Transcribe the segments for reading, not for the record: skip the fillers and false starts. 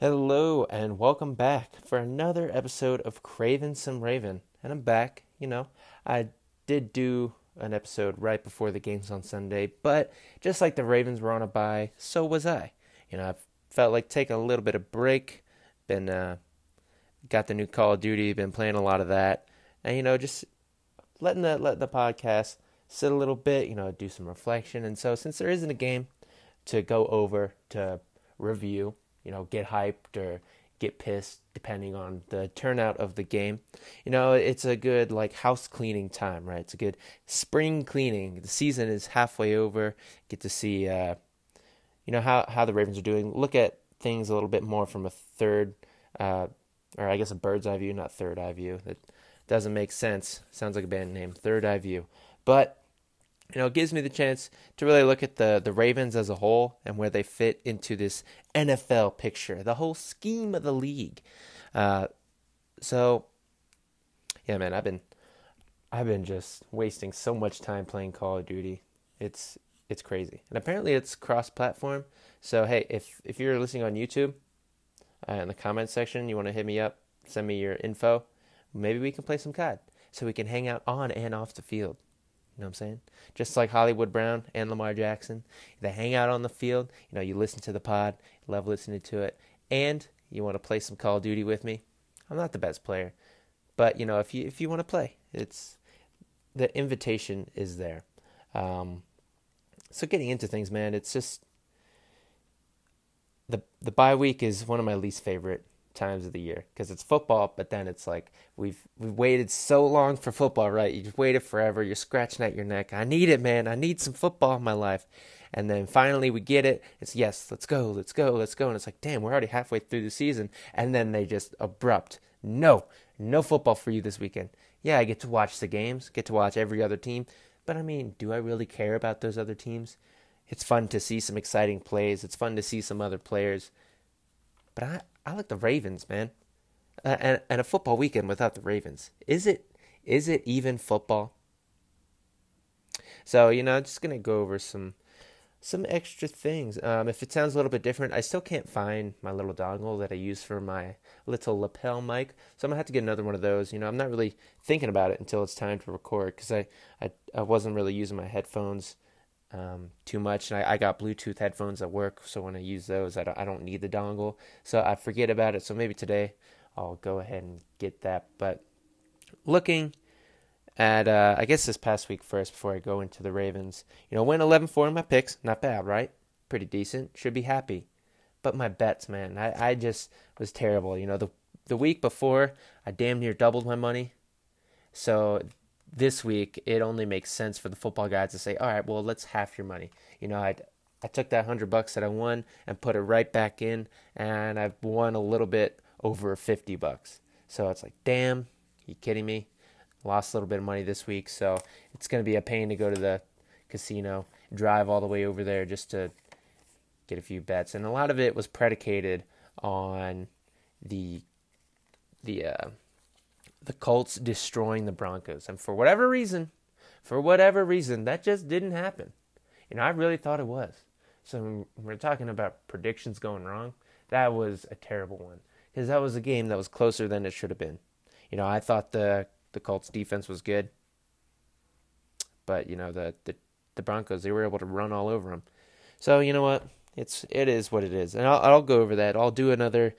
Hello and welcome back for another episode of Craven Some Raven. And I'm back. I did do an episode right before the games on Sunday, but just like the Ravens were on a bye, so was I. I felt like taking a little bit of break. Been got the new Call of Duty, been playing a lot of that. And just letting the podcast sit a little bit, do some reflection. And so since there isn't a game to go over to review, get hyped or get pissed depending on the turnout of the game. It's a good house cleaning time, right? It's a good spring cleaning. The season is halfway over. Get to see how the Ravens are doing. Look at things a little bit more from a third or I guess a bird's eye view, not third eye view. That doesn't make sense. Sounds like a band name, Third Eye View. But it gives me the chance to really look at the Ravens as a whole and where they fit into this NFL picture, the whole scheme of the league. So, yeah, man, I've been just wasting so much time playing Call of Duty. It's crazy, and apparently it's cross-platform. So hey, if you're listening on YouTube, in the comments section, you want to hit me up, send me your info. Maybe we can play some COD so we can hang out on and off the field. You know what I'm saying? Just like Hollywood Brown and Lamar Jackson. They hang out on the field. You listen to the pod. You love listening to it. And you want to play some Call of Duty with me. I'm not the best player. But, if you want to play, the invitation is there. So getting into things, man, it's just the bye week is one of my least favorite times of the year because it's football, but then it's like we've waited so long for football, right? You just waited forever. You're scratching at your neck. I need it, man. I need some football in my life. And then finally we get it. It's yes, let's go. And it's like, damn, we're already halfway through the season. And then they just abrupt, no football for you this weekend. Yeah, I get to watch the games, get to watch every other team. But I mean, do I really care about those other teams? It's fun to see some exciting plays. It's fun to see some other players. But I like the Ravens, man. And a football weekend without the Ravens. Is it even football? So, I'm just going to go over some extra things. If it sounds a little bit different, I still can't find my little dongle that I use for my little lapel mic. So I'm going to have to get another one of those. I'm not really thinking about it until it's time to record because I wasn't really using my headphones too much, and I got Bluetooth headphones at work, so when I use those, I don't need the dongle, so I forget about it. So maybe today I'll go ahead and get that. But looking at I guess this past week first before I go into the Ravens, went 11-4 in my picks, not bad, right? Pretty decent, should be happy. But my bets, man, I just was terrible. The week before I damn near doubled my money, so this week, it only makes sense for the football guys to say, all right, well, let's half your money. I took that $100 that I won and put it right back in, and I've won a little bit over $50. So it's like, damn, you kidding me? Lost a little bit of money this week, so it's going to be a pain to go to the casino, drive all the way over there just to get a few bets. And a lot of it was predicated on the Colts destroying the Broncos. And for whatever reason, that just didn't happen. I really thought it was. So when we're talking about predictions going wrong, that was a terrible one. Because that was a game that was closer than it should have been. I thought the Colts defense was good. But, the Broncos, they were able to run all over them. So, you know what? It is what it is. And I'll go over that. I'll do another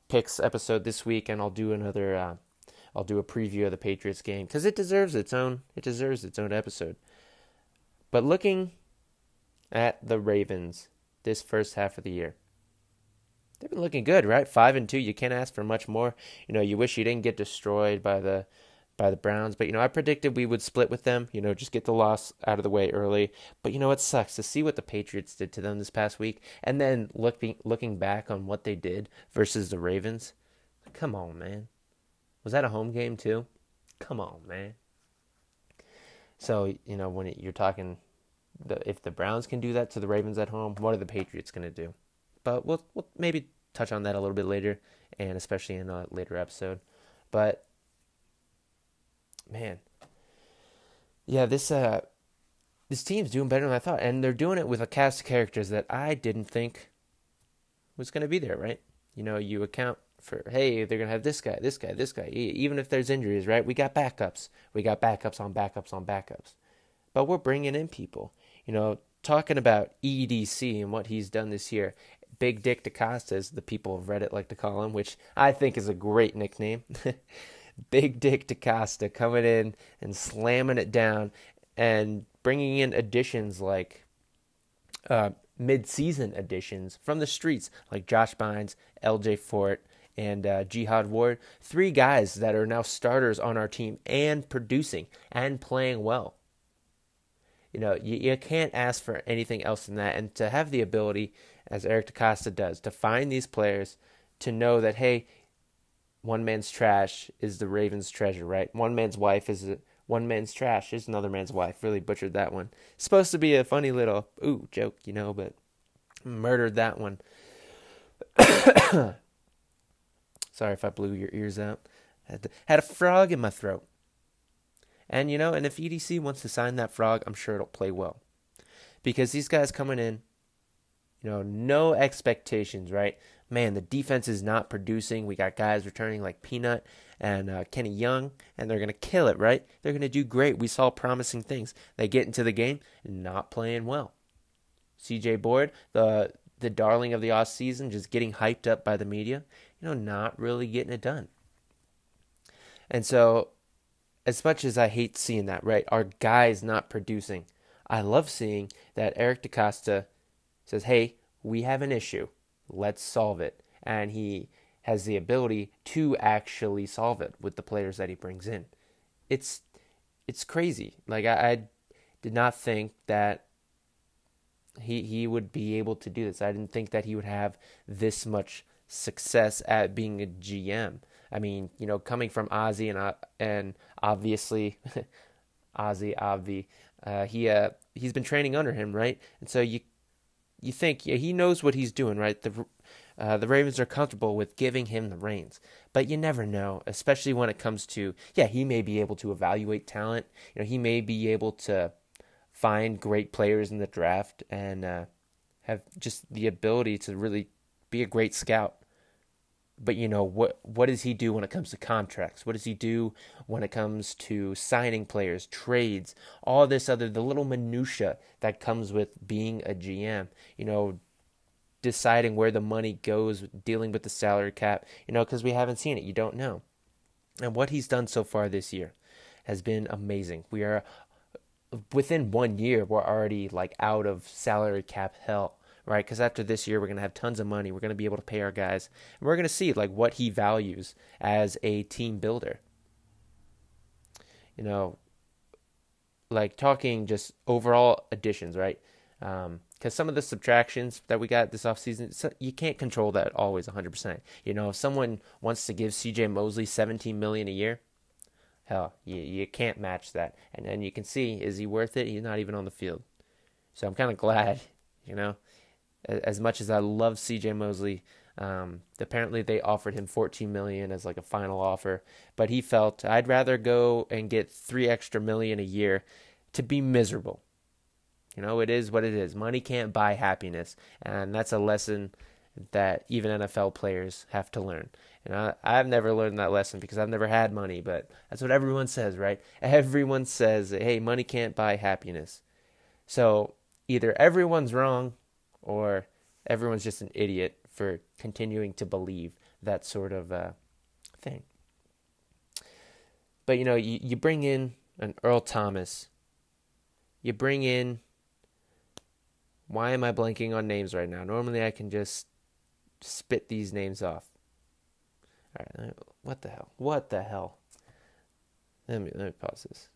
picks episode this week, and I'll do another... I'll do a preview of the Patriots game because it deserves its own episode. But looking at the Ravens this first half of the year, they've been looking good, right? 5-2. You can't ask for much more. You wish you didn't get destroyed by the Browns, but I predicted we would split with them. Just get the loss out of the way early. But it sucks to see what the Patriots did to them this past week, and then looking back on what they did versus the Ravens. Come on, man. Was that a home game too? Come on, man. So, when you're talking, if the Browns can do that to the Ravens at home, what are the Patriots going to do? But we'll maybe touch on that a little bit later, and especially in a later episode. But, man, yeah, this team's doing better than I thought, and they're doing it with a cast of characters that I didn't think was going to be there, right? you account for, hey, they're going to have this guy, this guy, this guy. Even if there's injuries, right? We got backups. We got backups on backups on backups. But we're bringing in people. Talking about EDC and what he's done this year, Big Dick DaCosta, as the people of Reddit like to call him, which I think is a great nickname. Big Dick DaCosta coming in and slamming it down and bringing in additions like mid-season additions from the streets like Josh Bynes, LJ Fort, and Jihad Ward. 3 guys that are now starters on our team and producing and playing well. You can't ask for anything else than that. And to have the ability, as Eric DaCosta does, to find these players, to know that, hey, one man's trash is the Ravens' treasure, right? One man's trash is another man's wife. Really butchered that one. Supposed to be a funny little joke, but murdered that one. Sorry if I blew your ears out. Had a frog in my throat. And, and if EDC wants to sign that frog, I'm sure it'll play well. Because these guys coming in, no expectations, right? Man, the defense is not producing. We got guys returning like Peanut and Kenny Young, and they're going to kill it, right? They're going to do great. We saw promising things. They get into the game, not playing well. CJ Board, the darling of the offseason, just getting hyped up by the media, not really getting it done. And so, as much as I hate seeing that, right, our guys not producing, I love seeing that Eric DaCosta says, hey, we have an issue. Let's solve it. And he has the ability to actually solve it with the players that he brings in. It's crazy. Like, I did not think that he would be able to do this. I didn't think that he would have this much success at being a GM. I mean, coming from Ozzy and obviously Ozzy Obvi, he's been training under him, right? And so you think he knows what he's doing, right? The Ravens are comfortable with giving him the reins, but you never know, especially when it comes to he may be able to evaluate talent. He may be able to find great players in the draft and have just the ability to really be a great scout. But what does he do when it comes to contracts? What does he do when it comes to signing players, trades, all this the little minutia that comes with being a GM? Deciding where the money goes, dealing with the salary cap, because we haven't seen it. You don't know. And what he's done so far this year has been amazing. We are, within 1 year, we're already out of salary cap hell. Right, because after this year, we're going to have tons of money. We're going to be able to pay our guys. And we're going to see, what he values as a team builder. Talking just overall additions, right? Because some of the subtractions that we got this offseason, you can't control that always 100%. If someone wants to give C.J. Mosley $17 million a year, hell, you can't match that. And then you can see, is he worth it? He's not even on the field. So I'm kind of glad, As much as I love C.J. Mosley, apparently they offered him $14 million as a final offer, but he felt I'd rather go and get $3 extra million a year to be miserable. It is what it is. Money can't buy happiness, and that's a lesson that even NFL players have to learn. And I've never learned that lesson because I've never had money, but that's what everyone says, right? Everyone says, hey, money can't buy happiness. So either everyone's wrong or everyone's just an idiot for continuing to believe that sort of thing. But, you bring in an Earl Thomas. You bring in... Why am I blanking on names right now? Normally I can just spit these names off. All right, what the hell? Let me pause this.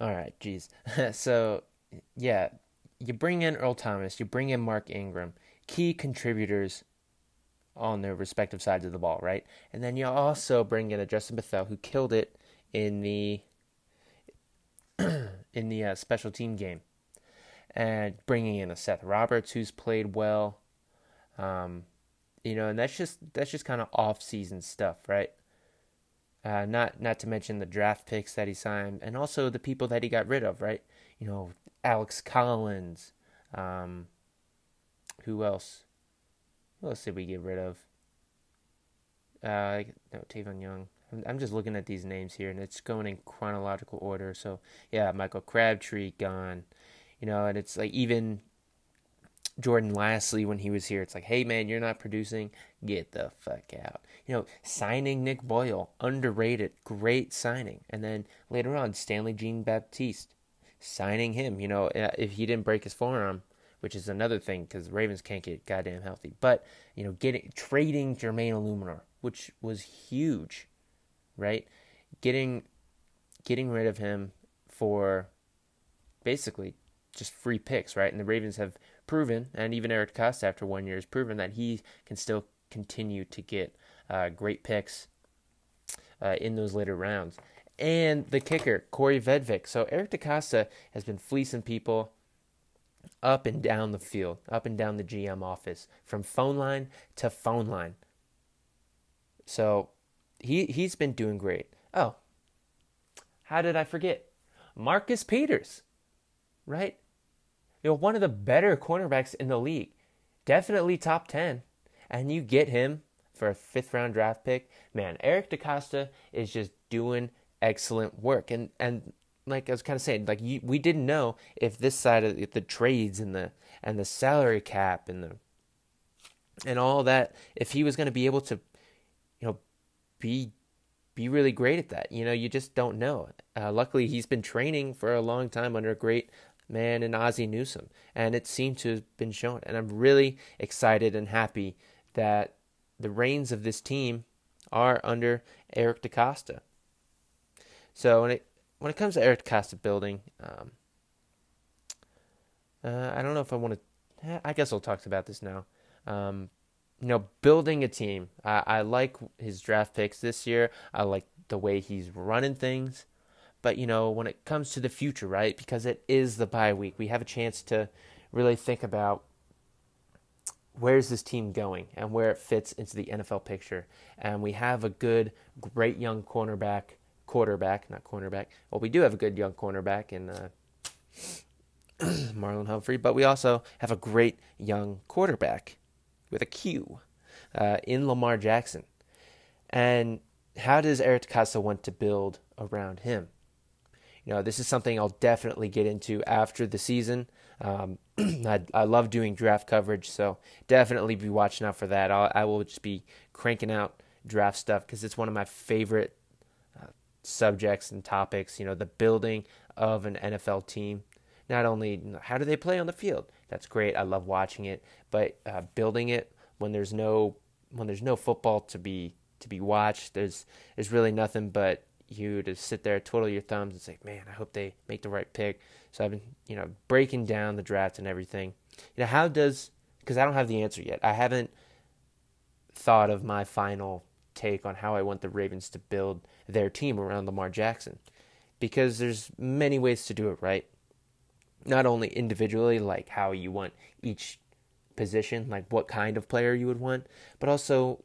All right, geez. So, you bring in Earl Thomas, you bring in Mark Ingram, key contributors on their respective sides of the ball, right? And then you also bring in a Justin Bethel who killed it in the special team game, and bringing in a Seth Roberts who's played well, and that's just kind of off-season stuff, right? Not to mention the draft picks that he signed, and also the people that he got rid of, right? Alex Collins. Who else? Who else did we get rid of? no, Tavon Young. I'm just looking at these names here, and it's going in chronological order. So yeah, Michael Crabtree gone, and it's like even Jordan Lastly when he was here. It's like, hey man, you're not producing, get the fuck out. Signing Nick Boyle, underrated, great signing, and then later on Stanley Jean-Baptiste, signing him. If he didn't break his forearm, which is another thing because the Ravens can't get goddamn healthy. But trading Jermaine Illuminor, which was huge, right? Getting rid of him for basically just free picks, right? And the Ravens have proven, and even Eric DeCosta after 1 year has proven that he can still continue to get great picks in those later rounds. And the kicker, Corey Vedvik. So Eric DeCosta has been fleecing people up and down the field, up and down the GM office, from phone line to phone line. So he's been doing great. Oh, how did I forget? Marcus Peters, right? One of the better cornerbacks in the league. Definitely top 10. And you get him for a 5th-round draft pick. Man, Eric DeCosta is just doing excellent work. And like I was kind of saying, we didn't know if this side of the trades and the salary cap and all that, if he was going to be able to, be really great at that. You just don't know. Luckily, he's been training for a long time under a great man in Ozzie Newsome, and it seemed to have been shown. And I'm really excited and happy that the reins of this team are under Eric DeCosta. So when it comes to Eric DeCosta building, I don't know if I want to. I guess I'll talk about this now. Building a team. I like his draft picks this year. I like the way he's running things. But, when it comes to the future, right, because it is the bye week, we have a chance to really think about where's this team going and where it fits into the NFL picture. And we have a great young quarterback, not cornerback. Well, we do have a good young cornerback in Marlon Humphrey, but we also have a great young quarterback with a Q in Lamar Jackson. And how does Eric DeCosta want to build around him? This is something I'll definitely get into after the season. I love doing draft coverage, so definitely be watching out for that. I will just be cranking out draft stuff because it's one of my favorite subjects and topics. The building of an NFL team. Not only how do they play on the field, that's great. I love watching it, but building it when there's no football to be watched, there's really nothing but you to sit there, twiddle your thumbs, and say, "Man, I hope they make the right pick." So I've been, breaking down the draft and everything. Because I don't have the answer yet. I haven't thought of my final take on how I want the Ravens to build their team around Lamar Jackson, because there's many ways to do it, right? Not only individually, like how you want each position, like what kind of player you would want, but also,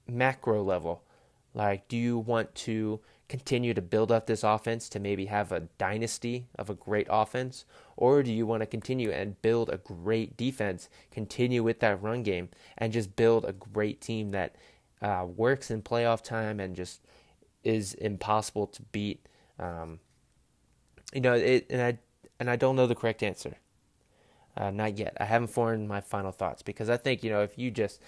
macro level. Like, do you want to continue to build up this offense to maybe have a dynasty of a great offense? Or do you want to continue and build a great defense, continue with that run game, and just build a great team that works in playoff time and just is impossible to beat? And I don't know the correct answer. Not yet. I haven't formed my final thoughts, because I think, if you just,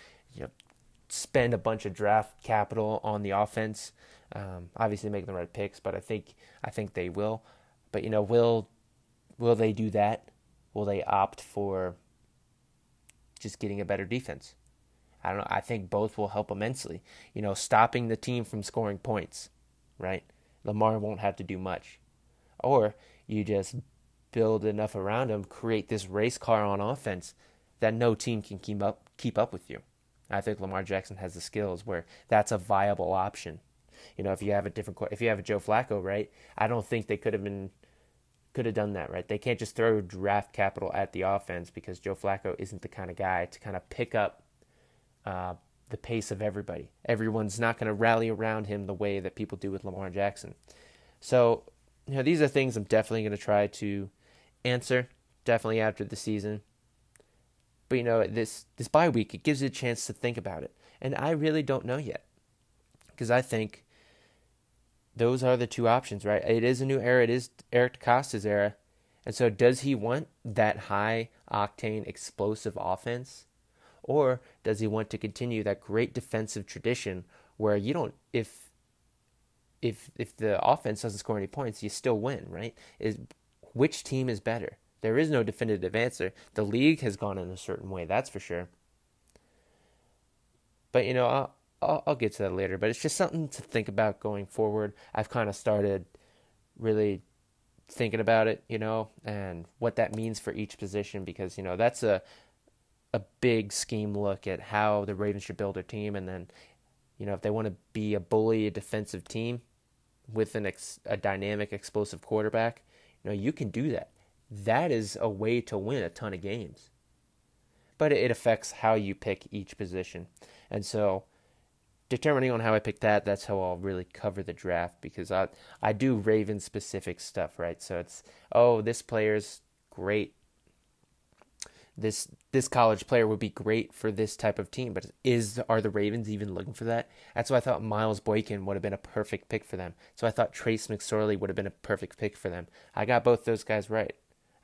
spend a bunch of draft capital on the offense, obviously making the right picks, but I think they will. But, will they do that? Will they opt for just getting a better defense? I don't know. I think both will help immensely. Stopping the team from scoring points, right? Lamar won't have to do much. Or you just build enough around him, create this race car on offense that no team can keep up with you. I think Lamar Jackson has the skills where that's a viable option. If you have a Joe Flacco, right? I don't think they could have done that, right? They can't just throw draft capital at the offense, because Joe Flacco isn't the kind of guy to kind of pick up the pace of everybody. Everyone's not going to rally around him the way that people do with Lamar Jackson. So, these are things I'm definitely going to try to answer, definitely after the season. But, this bye week, it gives you a chance to think about it And I really don't know yet, because I think those are the two options, right? It is a new era. It is Eric DeCosta's era. And so does he want that high octane explosive offense? Or does he want to continue that great defensive tradition where you don't, if the offense doesn't score any points, you still win, right? Which team is better? There is no definitive answer. The league has gone in a certain way, that's for sure. But I'll get to that later. But it's just something to think about going forward. I've kind of started really thinking about it, and what that means for each position, because that's a big scheme look at how the Ravens should build their team, and then if they want to be a bully, a defensive team with a dynamic, explosive quarterback, you can do that. That is a way to win a ton of games. But it affects how you pick each position. And so determining on how I pick that's how I'll really cover the draft, because I do Ravens specific stuff, right? So it's, this player's great. This college player would be great for this type of team, but are the Ravens even looking for that? That's why I thought Miles Boykin would have been a perfect pick for them. So I thought Trace McSorley would have been a perfect pick for them. I got both those guys right.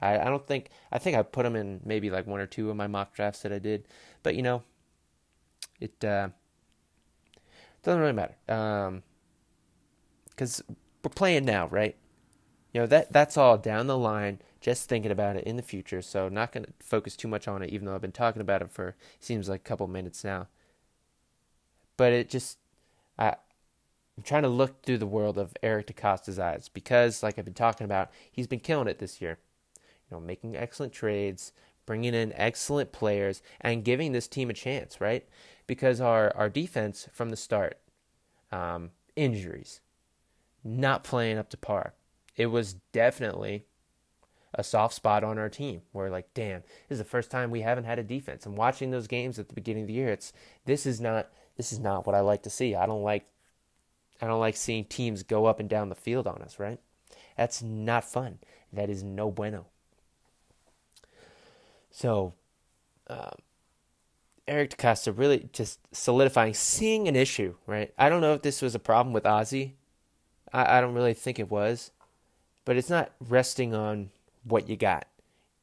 I think I put them in maybe like one or two of my mock drafts that I did, but it doesn't really matter, because we're playing now, right? That's all down the line, just thinking about it in the future, so not going to focus too much on it, even though I've been talking about it for, seems like a couple minutes now. But I'm trying to look through the world of Eric DeCosta's eyes, because, like I've been talking about, he's been killing it this year. Making excellent trades, bringing in excellent players, and giving this team a chance, right? Because our defense from the start, injuries, not playing up to par. It was definitely a soft spot on our team. We're like, damn, this is the first time we haven't had a defense. And watching those games at the beginning of the year, this is not what I like to see. I don't like seeing teams go up and down the field on us, right? That's not fun. That is no bueno. So, Eric DeCosta really just solidifying, seeing an issue, right? I don't know if this was a problem with Ozzie. I don't really think it was. But it's not resting on what you got.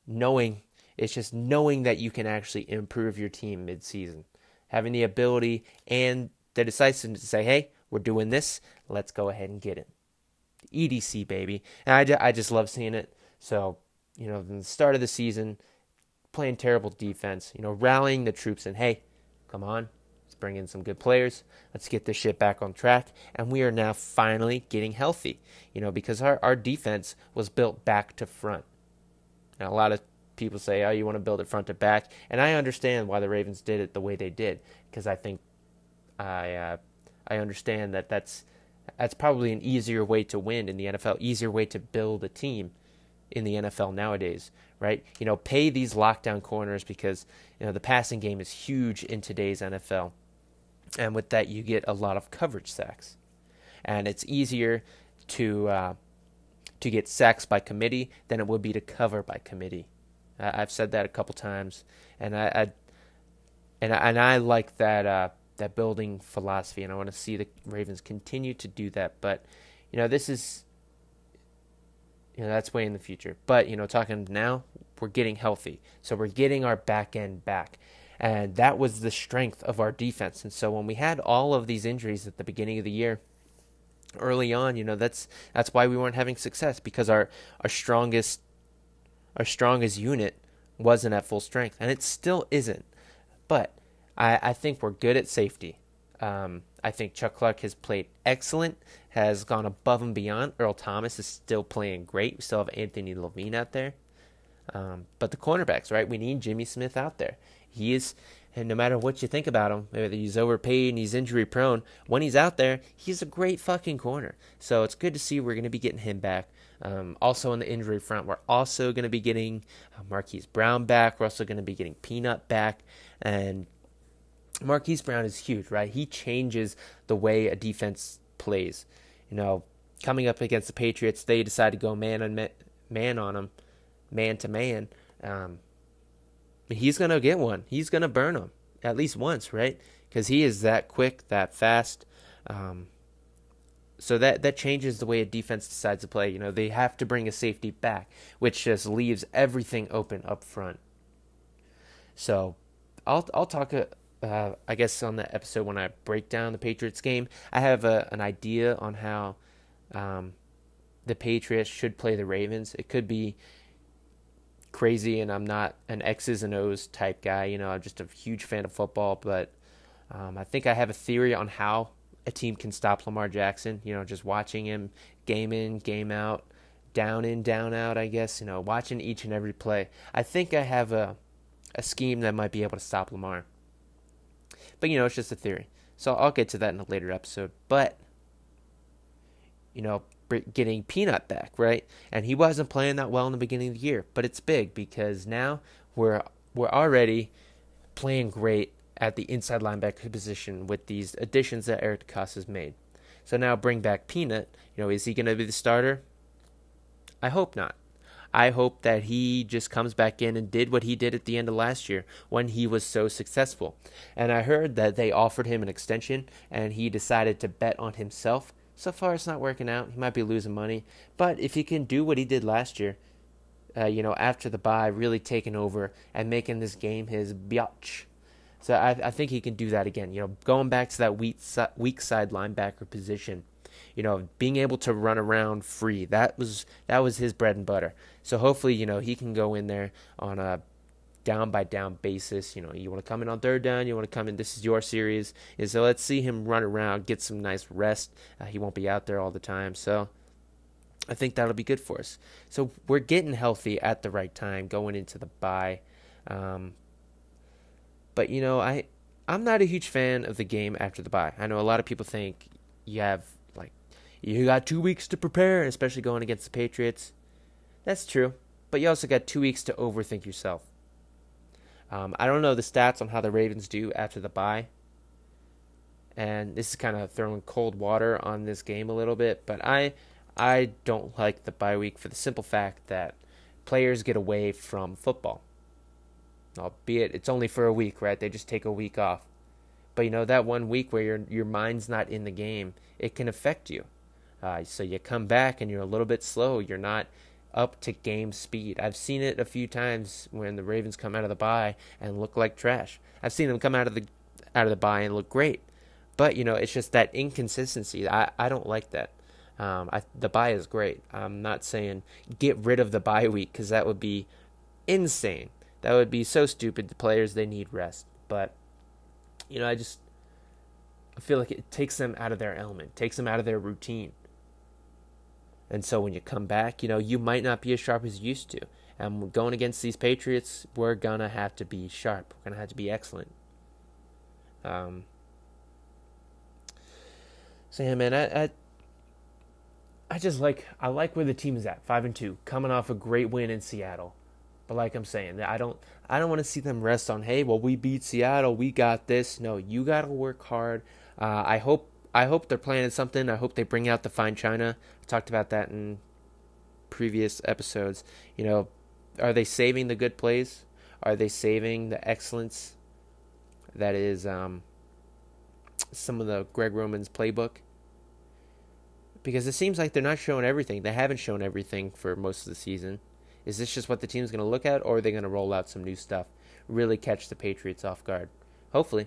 It's just knowing that you can actually improve your team mid-season. Having the ability and the decisiveness to say, hey, we're doing this. Let's go ahead and get it. EDC, baby. And I just love seeing it. So, in the start of the season, playing terrible defense, rallying the troops and, hey, come on, let's bring in some good players. Let's get this shit back on track. And we are now finally getting healthy, because our defense was built back to front. Now, a lot of people say, oh, you want to build it front to back. And I understand why the Ravens did it the way they did, because I think I understand that that's probably an easier way to win in the NFL, easier way to build a team in the NFL nowadays, right? Pay these lockdown corners, because the passing game is huge in today's NFL, and with that you get a lot of coverage sacks, and it's easier to get sacks by committee than it would be to cover by committee. I've said that a couple times, and I like that building philosophy, and I want to see the Ravens continue to do that. But this is. That's way in the future. But, talking now, we're getting healthy. So we're getting our back end back. And that was the strength of our defense. And so when we had all of these injuries at the beginning of the year, early on, that's why we weren't having success, because our strongest unit wasn't at full strength. And it still isn't. But I think we're good at safety. I think Chuck Clark has played excellent, has gone above and beyond. Earl Thomas is still playing great. We still have Anthony Levine out there. But the cornerbacks, right? We need Jimmy Smith out there. He is, and no matter what you think about him, whether he's overpaid and he's injury prone, when he's out there, he's a great fucking corner. So it's good to see we're going to be getting him back. Also on the injury front, we're also going to be getting Marquise Brown back. We're also going to be getting Peanut back. And Marquise Brown is huge, right? He changes the way a defense plays. Coming up against the Patriots, they decide to go man on him, man to man. He's going to get one. He's going to burn him at least once, right? because he is that quick, that fast. So that changes the way a defense decides to play. They have to bring a safety back, which just leaves everything open up front. So I'll talk, I guess, on the episode when I break down the Patriots game. I have an idea on how the Patriots should play the Ravens. It could be crazy, and I'm not an X's and O's type guy. I'm just a huge fan of football, but I think I have a theory on how a team can stop Lamar Jackson, just watching him game in, game out, down in, down out, I guess, watching each and every play. I think I have a scheme that might be able to stop Lamar. But, it's just a theory. So I'll get to that in a later episode. But, getting Peanut back, right? And he wasn't playing that well in the beginning of the year. But it's big because now we're already playing great at the inside linebacker position with these additions that Eric DeCosta has made. So now bring back Peanut. Is he going to be the starter? I hope not. I hope that he just comes back in and did what he did at the end of last year when he was so successful. And I heard that they offered him an extension and he decided to bet on himself. So far it's not working out. He might be losing money. But if he can do what he did last year, after the bye, really taking over and making this game his biatch. So I think he can do that again. Going back to that weak side linebacker position. Being able to run around free. That was his bread and butter. So hopefully, he can go in there on a down by down basis. You want to come in on third down. You want to come in. This is your series. And so let's see him run around, get some nice rest. He won't be out there all the time. So I think that'll be good for us. So we're getting healthy at the right time going into the bye. But, I'm not a huge fan of the game after the bye. I know a lot of people think you got 2 weeks to prepare, especially going against the Patriots. That's true. But you also got 2 weeks to overthink yourself. I don't know the stats on how the Ravens do after the bye. And this is kind of throwing cold water on this game a little bit. But I don't like the bye week for the simple fact that players get away from football. Albeit it's only for a week, right? They just take a week off. But that 1 week where your mind's not in the game, it can affect you. So you come back and you're a little bit slow. You're not up to game speed. I've seen it a few times when the Ravens come out of the bye and look like trash. I've seen them come out of the bye and look great. But it's just that inconsistency. I don't like that. The bye is great. I'm not saying get rid of the bye week because that would be insane. That would be so stupid. The players, they need rest. But, I feel like it takes them out of their element, takes them out of their routine. And so when you come back, you might not be as sharp as you used to. And going against these Patriots, we're going to have to be sharp. We're going to have to be excellent. So, yeah, man, I like where the team is at, 5-2, coming off a great win in Seattle. But like I'm saying, I don't want to see them rest on, hey, well, we beat Seattle, we got this. No, you got to work hard. I hope they're planning something. I hope they bring out the fine china. I talked about that in previous episodes. Are they saving the good plays? Are they saving the excellence that is some of the Greg Roman's playbook? Because it seems like they're not showing everything. They haven't shown everything for most of the season. Is this just what the team's going to look at, or are they going to roll out some new stuff, really catch the Patriots off guard? Hopefully.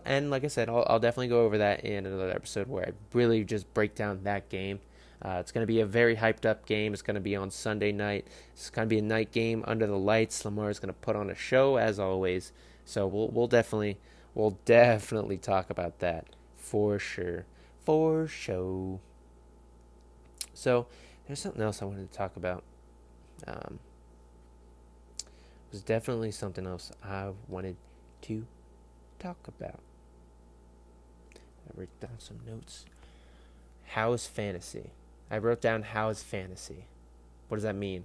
And like I said, I'll definitely go over that in another episode where I really just break down that game. It's going to be a very hyped up game. It's going to be on Sunday night. It's going to be a night game under the lights. Lamar is going to put on a show as always. So we'll definitely talk about that for sure. For sure. So there's something else I wanted to talk about. It was definitely something else I wanted to talk about. I wrote down some notes. How is fantasy? I wrote down how is fantasy. What does that mean?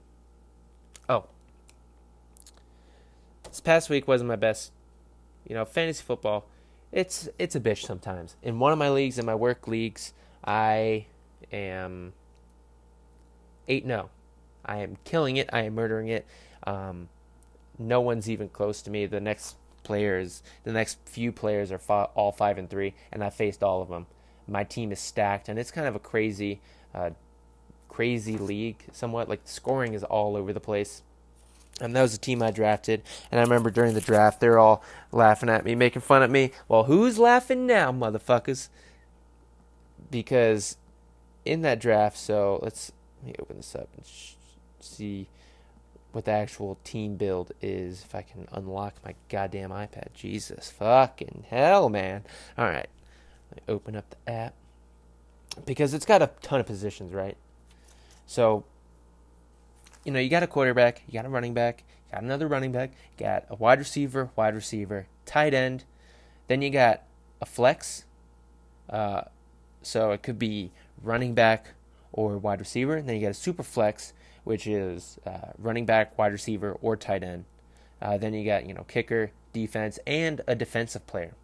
Oh. This past week wasn't my best. Fantasy football, it's a bitch sometimes. In one of my leagues, in my work leagues, I am 8-0. I am killing it. I am murdering it. No one's even close to me. The next the next few players are all 5-3, and I faced all of them. My team is stacked, and it's kind of a crazy league, somewhat. Like, the scoring is all over the place. And that was the team I drafted. And I remember during the draft, they're all laughing at me, making fun of me. Well, who's laughing now, motherfuckers? Because in that draft, so let me open this up and see what the actual team build is. If I can unlock my goddamn iPad. Jesus fucking hell, man. All right. Let me open up the app. Because it's got a ton of positions, right? So, you got a quarterback, you got a running back, you got another running back, you got a wide receiver, tight end. Then you got a flex. So it could be running back or wide receiver. And then you got a super flex, which is running back, wide receiver, or tight end. Then you got, kicker, defense, and a defensive player.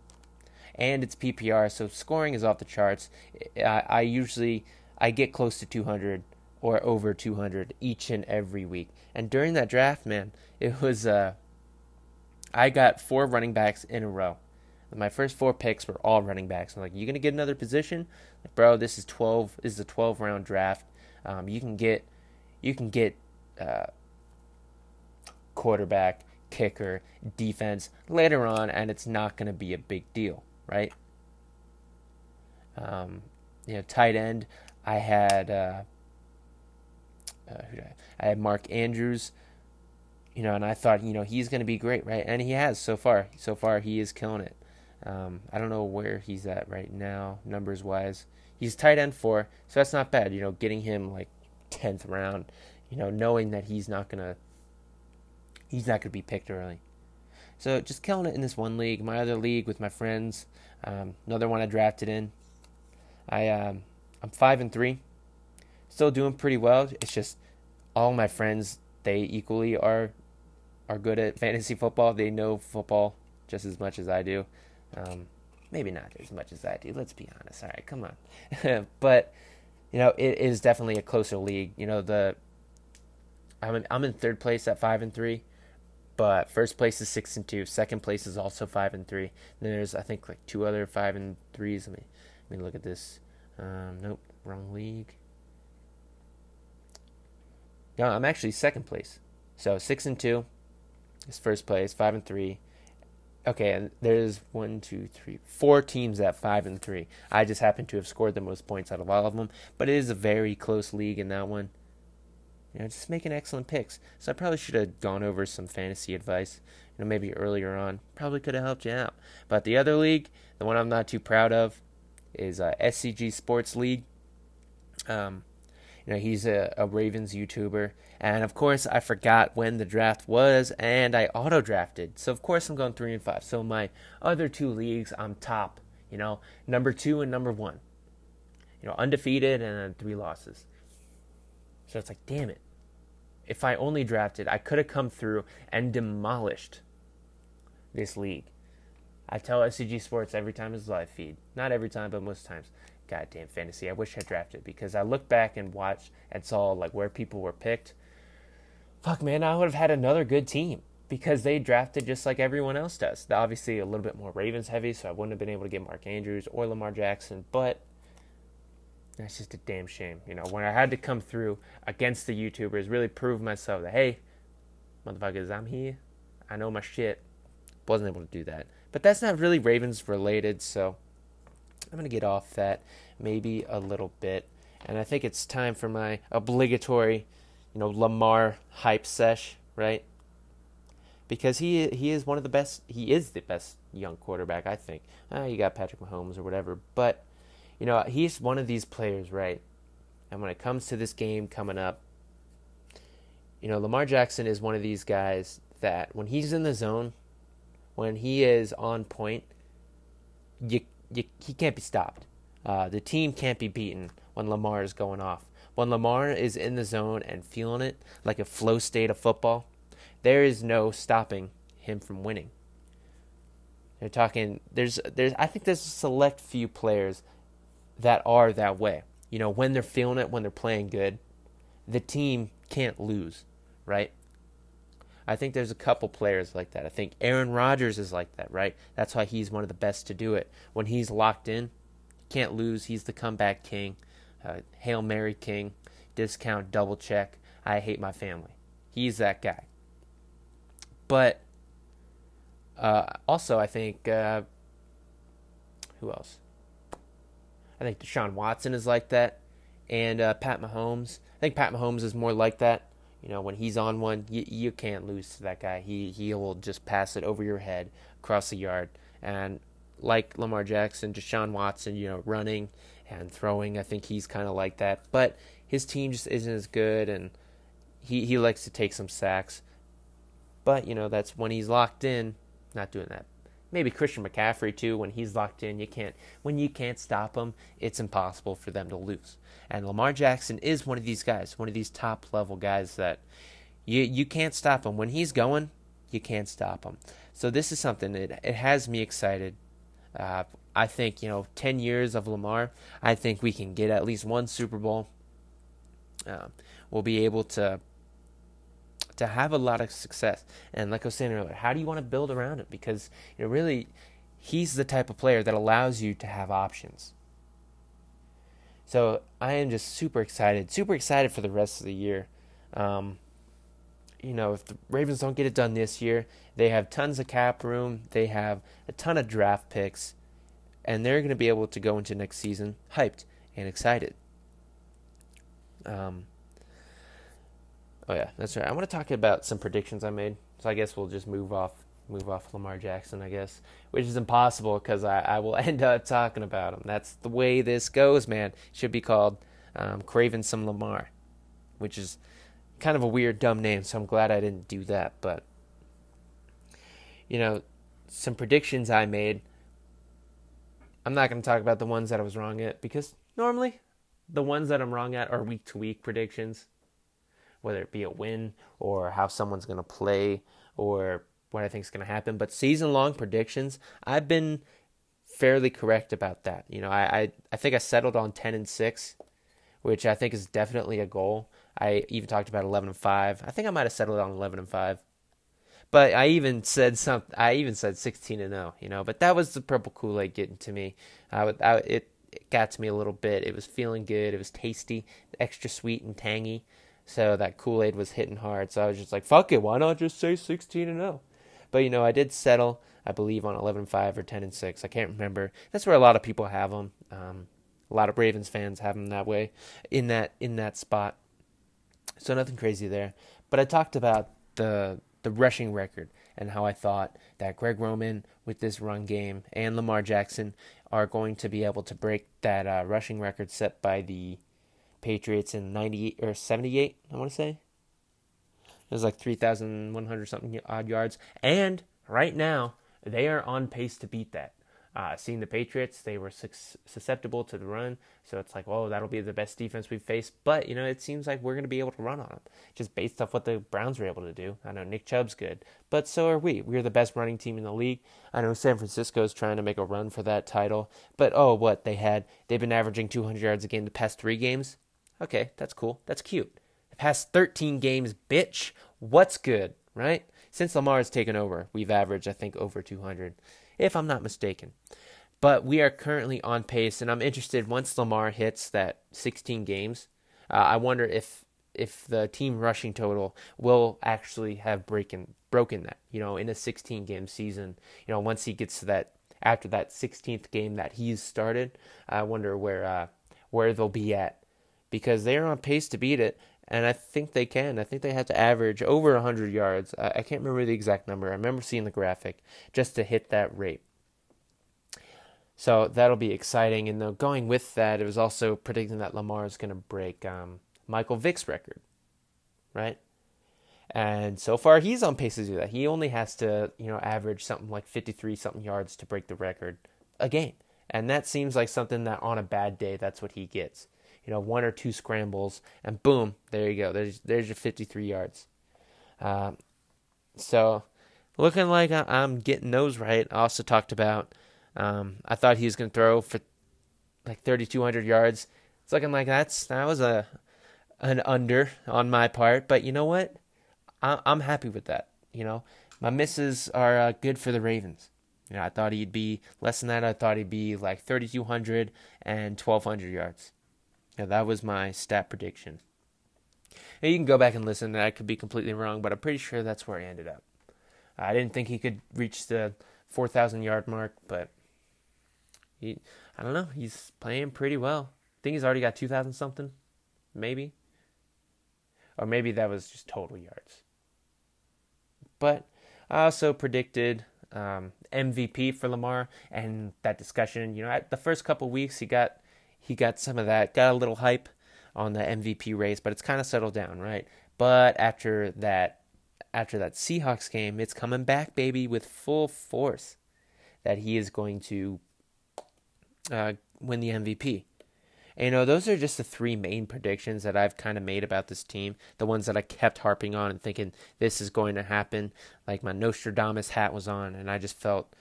And it's PPR, so scoring is off the charts. I get close to 200 or over 200 each and every week. And during that draft, man, it was I got 4 running backs in a row. My first 4 picks were all running backs. I'm like, you gonna get another position? Like, bro, this is 12. This is a 12-round draft. You can get quarterback, kicker, defense later on, and it's not gonna be a big deal, right? Tight end. I had I had Mark Andrews. And I thought, he's gonna be great, right? And he has so far. So far, he is killing it. I don't know where he's at right now, numbers-wise. He's tight end 4, so that's not bad. Getting him like 10th round, knowing that he's not gonna be picked early. So just killing it in this one league. My other league with my friends, another one I drafted in. I'm 5-3, still doing pretty well. It's just all my friends, they equally are good at fantasy football. They know football just as much as I do. Maybe not as much as I do. Let's be honest. All right, come on. But it is definitely a closer league. I'm in third place at 5-3, but first place is 6-2. Second place is also 5-3. Then there's, I think, like 2 other 5-3s. Let me look at this. Nope, wrong league. No, I'm actually second place. So 6-2 is first place. 5-3. Okay, and there's 4 teams at 5-3. I just happen to have scored the most points out of all of them, but it is a very close league in that one. Just making excellent picks. So I probably should have gone over some fantasy advice, maybe earlier on. Probably could have helped you out. But the other league, the one I'm not too proud of, is SCG Sports League. He's a Ravens YouTuber. And, of course, I forgot when the draft was, and I auto-drafted. So, of course, I'm going 3-5. So, my other 2 leagues, I'm top, number 2 and number 1. Undefeated and then 3 losses. So, it's like, damn it. If I only drafted, I could have come through and demolished this league. I tell SCG Sports every time it's live feed. Not every time, but most times. Goddamn fantasy. I wish I drafted, because I looked back and watched and saw like where people were picked. Fuck, man, I would have had another good team, because they drafted just like everyone else does. They're obviously a little bit more Ravens heavy, so I wouldn't have been able to get Mark Andrews or Lamar Jackson, but that's just a damn shame. When I had to come through against the YouTubers, really prove myself that, hey, motherfuckers, I'm here. I know my shit. Wasn't able to do that. But that's not really Ravens related, so I'm going to get off that maybe a little bit. And I think it's time for my obligatory, Lamar hype sesh, right? Because he is one of the best. He is the best young quarterback, I think. You got Patrick Mahomes or whatever. But, he's one of these players, right? And when it comes to this game coming up, Lamar Jackson is one of these guys that when he's in the zone, when he is on point, he can't be stopped. The team can't be beaten when Lamar is going off. When Lamar is in the zone and feeling it, like a flow state of football, there is no stopping him from winning. They're talking. I think there's a select few players that are that way. When they're feeling it, when they're playing good, the team can't lose, right? I think there's a couple players like that. I think Aaron Rodgers is like that, right? That's why he's one of the best to do it. When he's locked in, can't lose. He's the comeback king, Hail Mary king, discount, double check. I hate my family. He's that guy. But also, I think who else? I think Deshaun Watson is like that, and Pat Mahomes. I think Pat Mahomes is more like that. You know, when he's on one, you can't lose to that guy. He will just pass it over your head across the yard. And like Lamar Jackson, Deshaun Watson, you know, running and throwing, I think he's kind of like that. But his team just isn't as good, and he likes to take some sacks. But, you know, that's when he's locked in, not doing that. Maybe Christian McCaffrey, too, when he's locked in. When you can't stop him, it's impossible for them to lose. And Lamar Jackson is one of these guys, one of these top-level guys that you can't stop him. When he's going, you can't stop him. So this is something, it has me excited. I think, 10 years of Lamar, I think we can get at least one Super Bowl. We'll be able to have a lot of success. And like I was saying earlier, how do you want to build around him? Because really, he's the type of player that allows you to have options. So I am just super excited for the rest of the year. If the Ravens don't get it done this year, they have tons of cap room, they have a ton of draft picks, and they're going to be able to go into next season hyped and excited. Oh yeah, that's right. I want to talk about some predictions I made. So I guess we'll just move off Lamar Jackson, I guess, which is impossible because I will end up talking about him. That's the way this goes, man. It should be called Craving Some Lamar, which is kind of a weird, dumb name, so I'm glad I didn't do that. But, some predictions I made, I'm not going to talk about the ones that I was wrong at because normally the ones that I'm wrong at are week-to-week predictions, whether it be a win or how someone's going to play or what I think is going to happen. But season-long predictions, I've been fairly correct about that. I think I settled on 10-6, which I think is definitely a goal. I even talked about 11-5. I think I might have settled on 11-5. But I even said 16-0, But that was the purple Kool-Aid getting to me. It got to me a little bit. It was feeling good. It was tasty, extra sweet and tangy. So that Kool-Aid was hitting hard. So I was just like, fuck it, why not just say 16-0? But, I did settle, I believe, on 11-5 or 10-6. I can't remember. That's where a lot of people have them. A lot of Ravens fans have them that way, in that spot. So nothing crazy there. But I talked about the rushing record and how I thought that Greg Roman with this run game and Lamar Jackson are going to be able to break that rushing record set by the Patriots in 98 or 78, I want to say. It was like 3,100 something odd yards. And right now, they are on pace to beat that. Seeing the Patriots, they were susceptible to the run. So it's like, oh, that'll be the best defense we've faced. But, it seems like we're going to be able to run on them. Just based off what the Browns were able to do. I know Nick Chubb's good. But so are we. We're the best running team in the league. I know San Francisco's trying to make a run for that title. But, they've been averaging 200 yards a game the past 3 games. Okay, that's cool. That's cute. The past 13 games, bitch. What's good, right? Since Lamar has taken over, we've averaged, I think, over 200, if I'm not mistaken. But we are currently on pace, and I'm interested once Lamar hits that 16 games. I wonder if the team rushing total will actually have broken that, in a 16-game season. Once he gets to that, after that 16th game that he's started, I wonder where they'll be at. Because they're on pace to beat it, and I think they can. I think they have to average over 100 yards. I can't remember the exact number. I remember seeing the graphic just to hit that rate. So that'll be exciting. And going with that, it was also predicting that Lamar is going to break Michael Vick's record, right? And so far, he's on pace to do that. He only has to, average something like 53-something yards to break the record a game. And that seems like something that on a bad day, that's what he gets. 1 or 2 scrambles, and boom, there you go. There's your 53 yards. So, looking like I'm getting those right. I also talked about, I thought he was going to throw for like 3,200 yards. It's looking like that was an under on my part. But you know what? I'm happy with that. my misses are good for the Ravens. I thought he'd be less than that. I thought he'd be like 3,200 and 1,200 yards. That was my stat prediction. Now, you can go back and listen. I could be completely wrong, but I'm pretty sure that's where he ended up. I didn't think he could reach the 4,000 yard mark, but I don't know. He's playing pretty well. I think he's already got 2,000 something, maybe. Or maybe that was just total yards. But I also predicted MVP for Lamar, and that discussion. At the first couple weeks, he got some of that, got a little hype on the MVP race, but it's kind of settled down, right? But after that Seahawks game, it's coming back, baby, with full force that he is going to win the MVP. And, those are just the three main predictions that I've kind of made about this team, the ones that I kept harping on and thinking this is going to happen, like my Nostradamus hat was on, and I just felt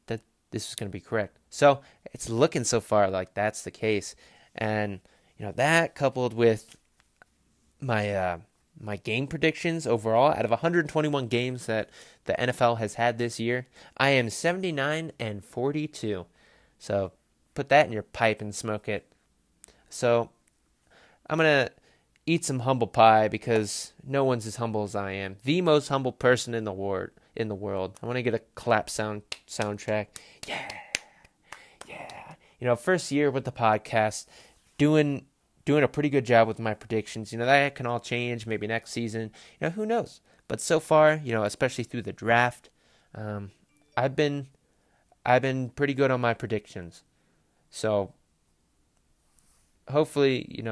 that this was going to be correct. So it's looking so far like that's the case. And, that coupled with my my game predictions overall, out of 121 games that the NFL has had this year, I am 79-42. So put that in your pipe and smoke it. So I'm going to eat some humble pie because no one's as humble as I am. The most humble person in the world. I want to get a clap soundtrack. Yeah. First year with the podcast, doing a pretty good job with my predictions. That can all change maybe next season. Who knows? But so far, especially through the draft, I've been pretty good on my predictions. So hopefully,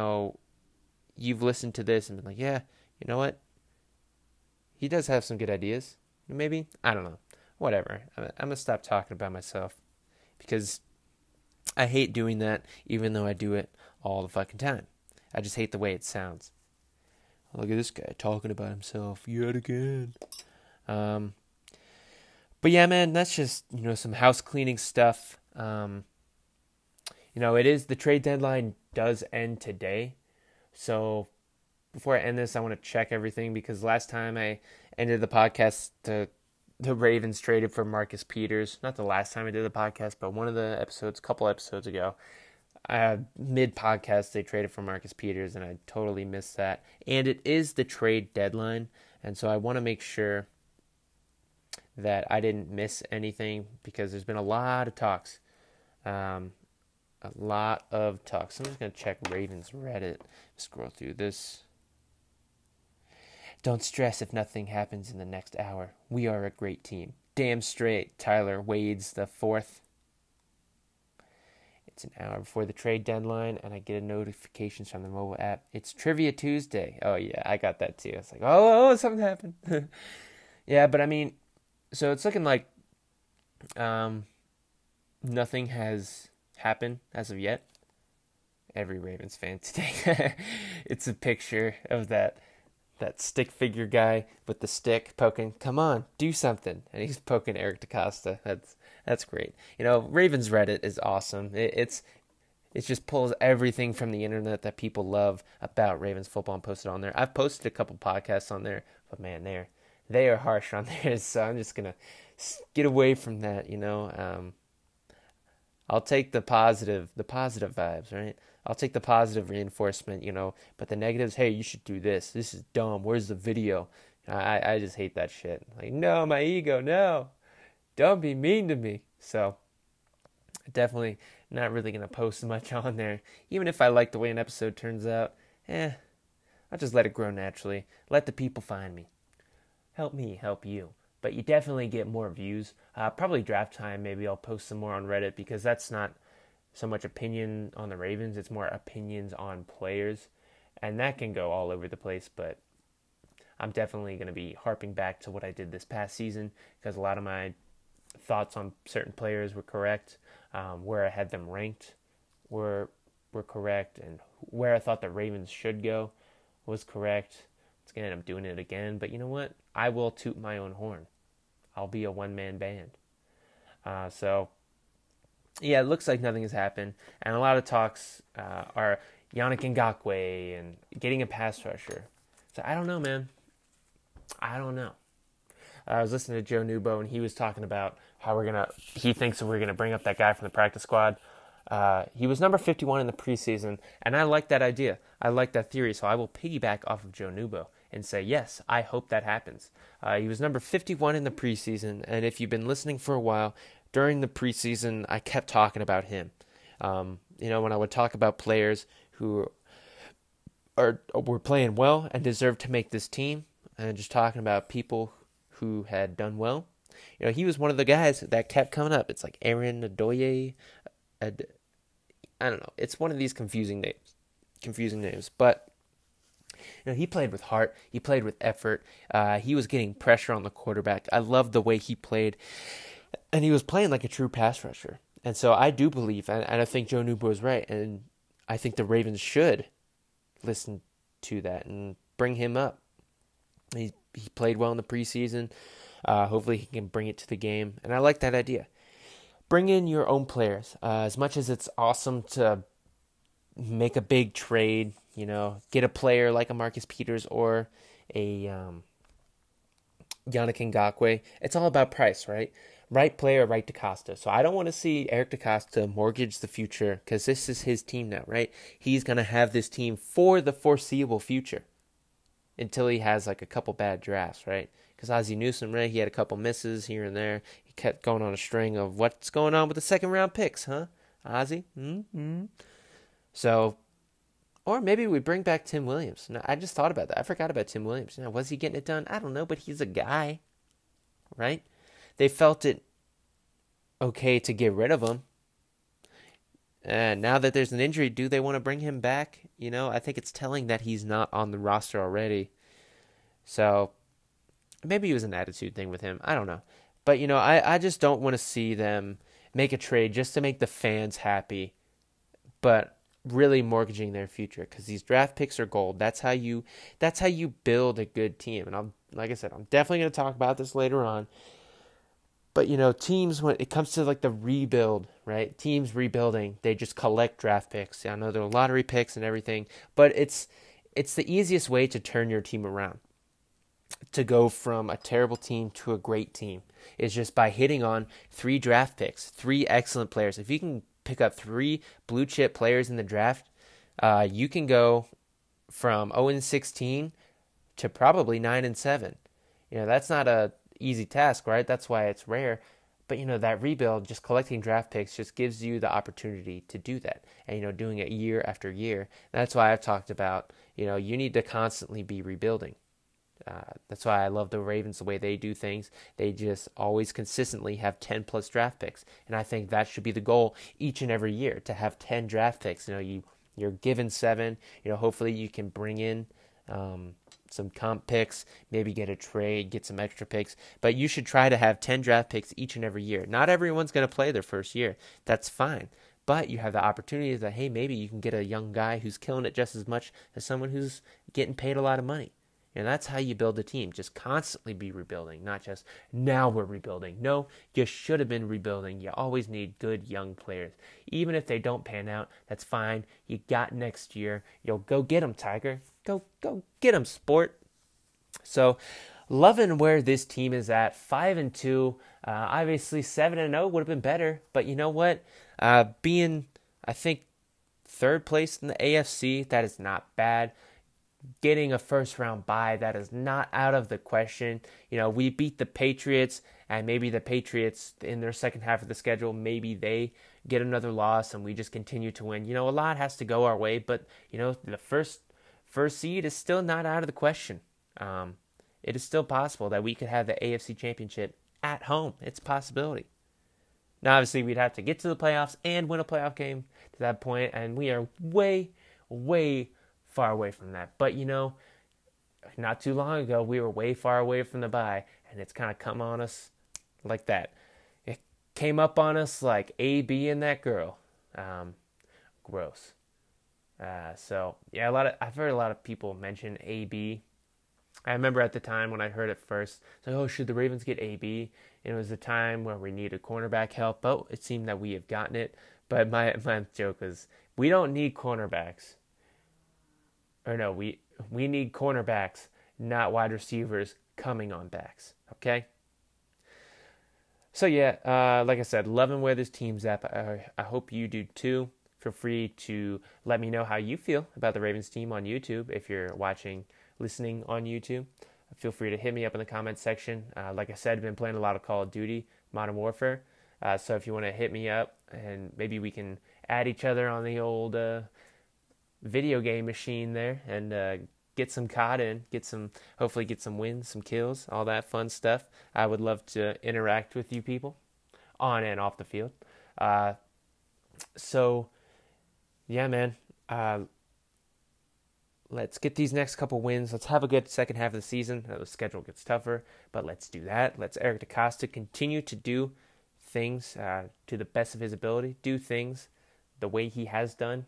you've listened to this and been like, yeah, you know what? He does have some good ideas. Maybe. I don't know. Whatever. I'm going to stop talking about myself because I hate doing that, even though I do it all the fucking time. I just hate the way it sounds. Look at this guy talking about himself yet again. But yeah, man, that's just, some house cleaning stuff. It is the trade deadline does end today. So before I end this, I want to check everything because last time I ended the podcast, the Ravens traded for Marcus Peters. Not the last time I did the podcast, but one of the episodes, a couple episodes ago. Mid-podcast, they traded for Marcus Peters, and I totally missed that. And it is the trade deadline, and so I want to make sure that I didn't miss anything because there's been a lot of talks. I'm just going to check Ravens Reddit. Scroll through this. Don't stress if nothing happens in the next hour. We are a great team. Damn straight, Tyler Wades the fourth. It's an hour before the trade deadline, and I get a notification from the mobile app. It's Trivia Tuesday. Oh, yeah, I got that too. It's like, oh, something happened. Yeah, but I mean, so it's looking like nothing has happened as of yet. Every Ravens fan today. It's a picture of that stick figure guy with the stick poking, come on, do something. And he's poking Eric DaCosta. That's great. Ravens Reddit is awesome. It just pulls everything from the internet that people love about Ravens football and post it on there. I've posted a couple podcasts on there, but man, they are harsh on there. So I'm just going to get away from that, I'll take the positive vibes, right? I'll take the positive reinforcement, but the negatives, hey, you should do this. This is dumb. Where's the video? I just hate that shit. Like, no, my ego, no. Don't be mean to me. So, definitely not really going to post much on there. Even if I like the way an episode turns out, I'll just let it grow naturally. Let the people find me. Help me help you. But you definitely get more views. Probably draft time, maybe I'll post some more on Reddit because that's not so much opinion on the Ravens. It's more opinions on players. And that can go all over the place, but I'm definitely going to be harping back to what I did this past season because a lot of my thoughts on certain players were correct. Where I had them ranked were correct, and where I thought the Ravens should go was correct. Once again, I'm doing it again, but you know what? I will toot my own horn. I'll be a one-man band. So, yeah, it looks like nothing has happened, and a lot of talks are Yannick Ngakoue and getting a pass rusher. So I don't know, man. I don't know. I was listening to Joe Newbo, and he was talking about how he thinks we're going to bring up that guy from the practice squad. He was number 51 in the preseason, and I like that idea. I like that theory, so I will piggyback off of Joe Newbo and say, yes, I hope that happens. He was number 51 in the preseason, and if you've been listening for a while, during the preseason, I kept talking about him. When I would talk about players who were playing well and deserved to make this team, and just talking about people who had done well, he was one of the guys that kept coming up. It's like Aaron Adoye. I don't know. It's one of these confusing names. But he played with heart. He played with effort. He was getting pressure on the quarterback. I loved the way he played, and he was playing like a true pass rusher. And so I do believe, and I think Joe Newbo is right, and I think the Ravens should listen to that and bring him up. He played well in the preseason. Hopefully he can bring it to the game, and I like that idea. Bring in your own players. As much as it's awesome to make a big trade, get a player like a Marcus Peters or a Yannick Ngakoue, it's all about price, right? Right player, right DeCosta. So I don't want to see Eric DeCosta mortgage the future, because this is his team now, right? He's going to have this team for the foreseeable future until he has like a couple bad drafts, right? Because Ozzie Newsome, right, he had a couple misses here and there. He kept going on a string of what's going on with the second round picks, huh? Ozzie? Mm-hmm. So, or maybe we bring back Tim Williams. No, I just thought about that. I forgot about Tim Williams. Was he getting it done? I don't know, but he's a guy, right? They felt it okay to get rid of him. And now that there's an injury, do they want to bring him back? I think it's telling that he's not on the roster already. So maybe it was an attitude thing with him. I don't know. But, I just don't want to see them make a trade just to make the fans happy, but really mortgaging their future, because these draft picks are gold. That's how you build a good team. And like I said, I'm definitely going to talk about this later on. But, teams, when it comes to like the rebuild, right? Teams rebuilding, they just collect draft picks. I know there are lottery picks and everything, but it's the easiest way to turn your team around. To go from a terrible team to a great team is just by hitting on 3 draft picks, 3 excellent players. If you can pick up 3 blue chip players in the draft, you can go from 0-16 to probably 9-7. That's not a easy task, right? That's why it's rare. But, that rebuild, just collecting draft picks, just gives you the opportunity to do that. And, doing it year after year. That's why I've talked about, you need to constantly be rebuilding. That's why I love the Ravens, the way they do things. They just always consistently have 10-plus draft picks. And I think that should be the goal each and every year, to have 10 draft picks. You're given 7. Hopefully you can bring in some comp picks, maybe get a trade, get some extra picks. But you should try to have 10 draft picks each and every year. Not everyone's going to play their first year. That's fine. But you have the opportunity that, hey, maybe you can get a young guy who's killing it just as much as someone who's getting paid a lot of money. And that's how you build a team. Just constantly be rebuilding, not just now we're rebuilding. No, you should have been rebuilding. You always need good young players. Even if they don't pan out, that's fine. You got next year. You'll go get them, Tiger. Go get them, sport. So, loving where this team is at. 5-2. Obviously, 7-0 would have been better. But you know what? Being, I think, 3rd place in the AFC, that is not bad. Getting a first-round bye, that is not out of the question. We beat the Patriots, and maybe the Patriots in their second half of the schedule, maybe they get another loss, and we just continue to win. A lot has to go our way, but, the first seed is still not out of the question. It is still possible that we could have the AFC Championship at home. It's a possibility. Now, obviously, we'd have to get to the playoffs and win a playoff game to that point, and we are way, way far away from that. But, not too long ago, we were way far away from the bye, and it's kind of come on us like that. It came up on us like AB and that girl. Gross. So, yeah, I've heard a lot of people mention AB. I remember at the time when I heard it first, it's like, oh, should the Ravens get AB? And it was a time where we needed cornerback help. Oh, it seemed that we have gotten it. But my joke was, we don't need cornerbacks. Or no, we need cornerbacks, not wide receivers coming on backs. Okay? So yeah, like I said, loving where this team's at. I hope you do too. Feel free to let me know how you feel about the Ravens team on YouTube. If you're listening on YouTube, feel free to hit me up in the comments section. Like I said, I've been playing a lot of Call of Duty, Modern Warfare. So if you want to hit me up, and maybe we can add each other on the old video game machine there, and get some COD in, hopefully get some wins, some kills, all that fun stuff. I would love to interact with you people on and off the field. So yeah, man, let's get these next couple wins. Let's have a good second half of the season. The schedule gets tougher, but let's do that. Let's Eric DeCosta continue to do things to the best of his ability, do things the way he has done.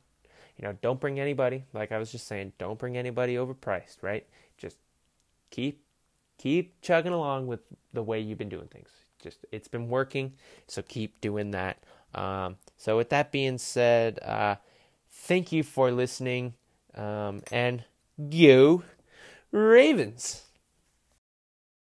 Don't bring anybody, like I was just saying, don't bring anybody overpriced, right? Just keep chugging along with the way you've been doing things. It's been working, so keep doing that. So with that being said, thank you for listening, and go Ravens!